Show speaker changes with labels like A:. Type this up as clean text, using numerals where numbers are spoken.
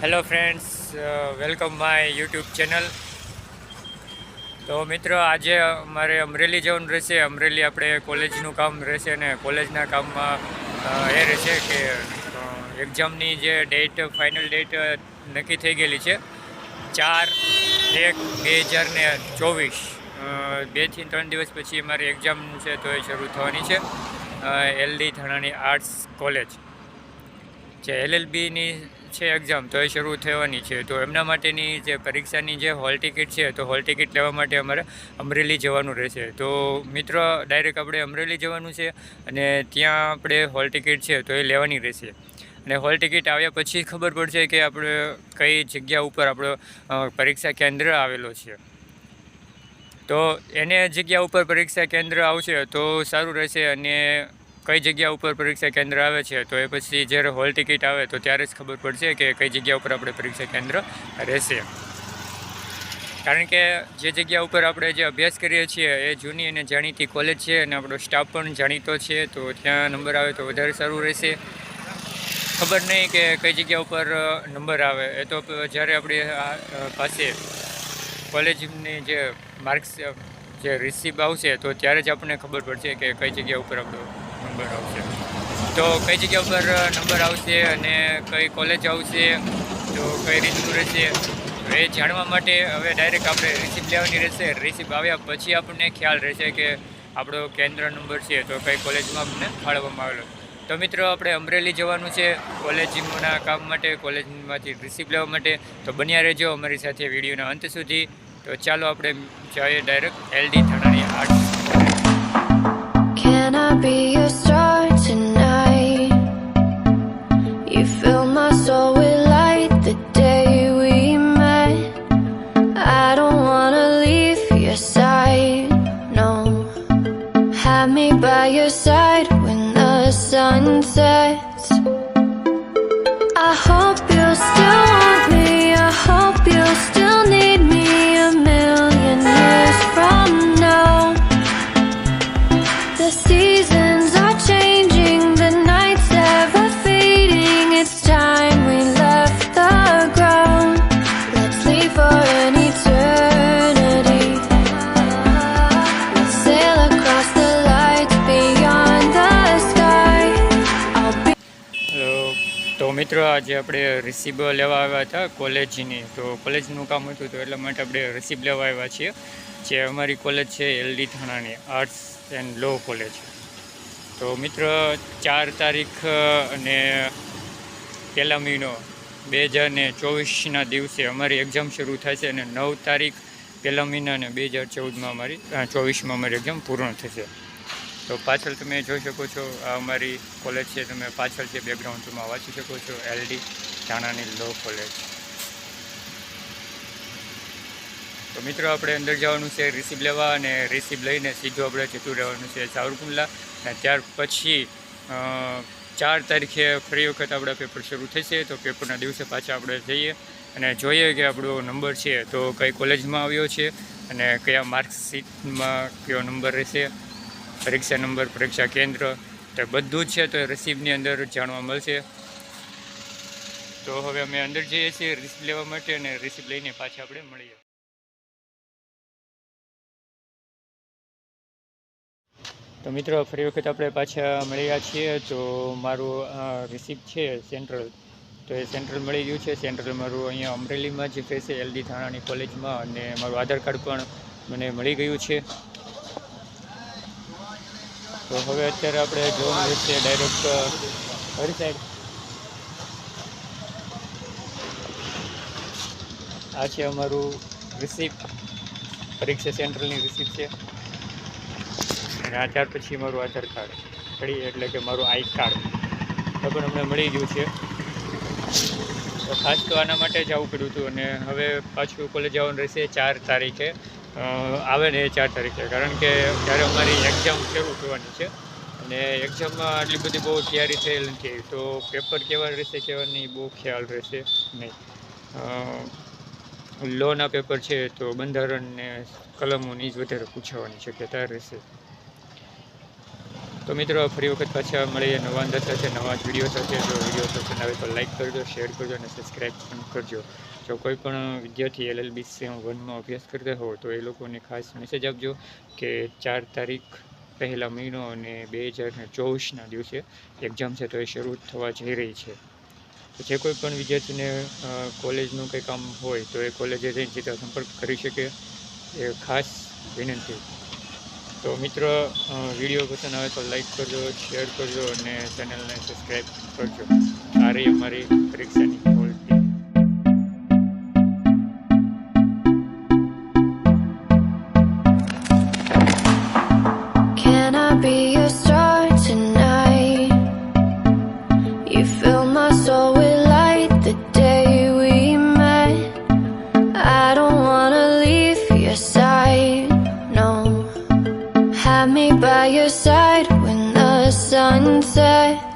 A: Hello friends, welcome my YouTube channel. તો મિત્રો, આજે અમારે અમરેલી જવાનું રહેશે. અમરેલી આપણે કોલેજનું કામ રહેશે અને કોલેજના કામમાં એ રહેશે કે એક્ઝામની જે ડેટ, ફાઇનલ ડેટ નક્કી થઈ ગયેલી છે 4/1/2024. 2 થી 3 દિવસ પછી અમારી એક્ઝામ છે તો એ શરૂ થવાની છે. એલડી થાણાની આર્ટ્સ કોલેજ જે LLBની છે એક્ઝામ, તો એ શરૂ થવાની છે. તો એમના માટેની જે પરીક્ષાની જે હોલ ટિકિટ છે, તો હોલ ટિકિટ લેવા માટે અમારે અમરેલી જવાનું રહેશે. તો મિત્રો, ડાયરેક્ટ આપણે અમરેલી જવાનું છે અને ત્યાં આપણે હોલ ટિકિટ છે તો એ લેવાની રહેશે. અને હોલ ટિકિટ આવ્યા પછી ખબર પડશે કે આપણે કઈ જગ્યા ઉપર આપણો પરીક્ષા કેન્દ્ર આવેલો છે. તો એને જગ્યા ઉપર પરીક્ષા કેન્દ્ર આવશે તો સારું રહેશે. અને કઈ જગ્યા ઉપર પરીક્ષા કેન્દ્ર આવે છે તો એ પછી જ્યારે હોલ ટિકિટ આવે તો ત્યારે જ ખબર પડશે કે કઈ જગ્યા ઉપર આપણે પરીક્ષા કેન્દ્ર રહેશે. કારણ કે જે જગ્યા ઉપર આપણે જે અભ્યાસ કરીએ છીએ એ જૂની અને જાણીતી કોલેજ છે અને આપણો સ્ટાફ પણ જાણીતો છે, તો ત્યાં નંબર આવે તો વધારે સારું રહેશે. ખબર નહીં કે કઈ જગ્યા ઉપર નંબર આવે, એ તો જ્યારે આપણી પાસે કોલેજની જે માર્ક્સ જે રિસીપ આવશે તો ત્યારે જ આપણને ખબર પડશે કે કઈ જગ્યા ઉપર આપણો નંબર આવશે. તો કઈ જગ્યા ઉપર નંબર આવશે અને કઈ કોલેજ આવશે તો કઈ રીતનું રહેશે એ જાણવા માટે હવે ડાયરેક્ટ આપણે રિસીપ લેવાની રહેશે. રિસીપ આવ્યા પછી આપણને ખ્યાલ રહેશે કે આપણો કેન્દ્ર નંબર છે તો કઈ કોલેજમાં આપણને ફાળવવામાં આવેલો. તો મિત્રો, આપણે અમરેલી જવાનું છે કોલેજના કામ માટે, કોલેજમાંથી રિસીપ લેવા માટે. તો બન્યા રહેજો અમારી સાથે વિડીયોના અંત સુધી. તો ચાલો આપણે જઈએ ડાયરેક્ટ LD થાણાની arts.
B: Can I be your star tonight? You fill my soul with light the day we met. I don't wanna leave your side, no. Have me by your side when the sun sets. I hope you'll still want me, I hope you'll still need me a million years from now. The seasons are changing, the nights ever fading. It's time we left the ground. Let's leave for an eternity. Let's sail across the lights beyond the sky. I'll be.
A: Hello. તો મિત્રો, આજે આપણે receipt લેવા આવ્યા હતા કોલેજની. તો કોલેજનું કામ હતું તો એટલા માટે આપણે રિસીપ લેવા આવ્યા છીએ. જે અમારી કોલેજ છે LD થાણાની આર્ટ્સ એન્ડ લો કોલેજ. તો મિત્ર, 4 તારીખ અને 1 મહિનો 2024ના દિવસે અમારી એક્ઝામ શરૂ થશે અને 9 તારીખ 1 મહિના અને 2024માં અમારી એક્ઝામ પૂર્ણ થશે. તો પાછળ તમે જોઈ શકો છો, આ અમારી કોલેજ છે. તમે પાછળ જે બેકગ્રાઉન્ડમાં વાંચી શકો છો, LD થાણાની લો કોલેજ. તો મિત્રો, આપણે અંદર જવાનું છે રિસીપ લેવા, અને રિસીપ લઈને સીધું આપણે જતું રહેવાનું છે સાવરકુંડલા. અને ત્યાર પછી 4 તારીખે ફરી વખત આપણા પેપર શરૂ થશે. તો પેપરના દિવસે પાછા આપણે જઈએ અને જોઈએ કે આપણો નંબર છે તો કઈ કોલેજમાં આવ્યો છે અને કયા માર્કશીટમાં કયો નંબર રહેશે, પરીક્ષા નંબર, પરીક્ષા કેન્દ્ર, તો બધું જ છે તો રિસીપની અંદર જાણવા મળશે. તો હવે અમે અંદર જઈએ છીએ રિસીપ લેવા માટે અને રિસીપ લઈને પાછા આપણે મળીએ. તો મિત્રો, ફરી વખત આપણે પાછા મળ્યા છીએ. તો મારું રિસીપ છે સેન્ટ્રલ, તો એ સેન્ટ્રલ મળી ગયું છે. સેન્ટ્રલ મારું અહીંયા અમરેલીમાં જ રહેશે LD થાણાની કોલેજમાં, અને મારું આધાર કાર્ડ પણ મને મળી ગયું છે. તો હવે અત્યારે આપણે જોવાનું રહેશે ડાયરેક્ટ હરી સાઈડ. આ છે અમારું રિસીપ, પરીક્ષા સેન્ટ્રલની રિસીપ છે. અને આ ત્યાર પછી મારું આધાર કાર્ડ એટલે કે મારું આઈ કાર્ડ પણ અમને મળી ગયું છે. તો ખાસ તો આના માટે જ આવવું પડ્યું હતું. અને હવે પાછું કોલેજ જવાનું રહેશે 4 તારીખે આવે ને, એ 4 તારીખે, કારણ કે ત્યારે અમારી એક્ઝામ શરૂ થવાની છે અને એક્ઝામમાં આટલી બધી બહુ તૈયારી થયેલ નથી. તો પેપર કેવા રહેશે કેવા નહીં બહુ ખ્યાલ રહેશે નહીં. લોના પેપર છે તો બંધારણ ને કલમોની જ વધારે પૂછાવાની શક્યતા રહેશે. તો તો મિત્રો ફરી વખત પાછા મળીએ નવા અંદર સાથે નવા જ વિડીયો સાથે. જો વિડીયો પસંદ આવે તો લાઇક કરજો, શેર કરજો અને સબસ્ક્રાઈબ પણ કરજો. જો કોઈ પણ વિદ્યાર્થી LLB સેમ 1માં અભ્યાસ કરતા હોય તો એ લોકોને ખાસ મેસેજ આપજો કે 4 તારીખ પહેલા મહિનો અને 2024ના દિવસે એક્ઝામ છે તો એ શરૂ થવા જઈ રહી છે. તો જે કોઈ પણ વિદ્યાર્થીને કોલેજનું કંઈ કામ હોય તો એ કોલેજે જઈને સીધા સંપર્ક કરી શકે એ ખાસ વિનંતી. તો મિત્ર વિડીયો પસંદ આવે તો લાઈક કરજો, શેર કરજો અને ચેનલને સબસ્ક્રાઈબ કરજો. આ રહી અમારી પરીક્ષાની whole team.
B: Can I be your star tonight? You fill my soul with light the day we met. I don't wanna leave your side, no. Have me by your side when the sun sets.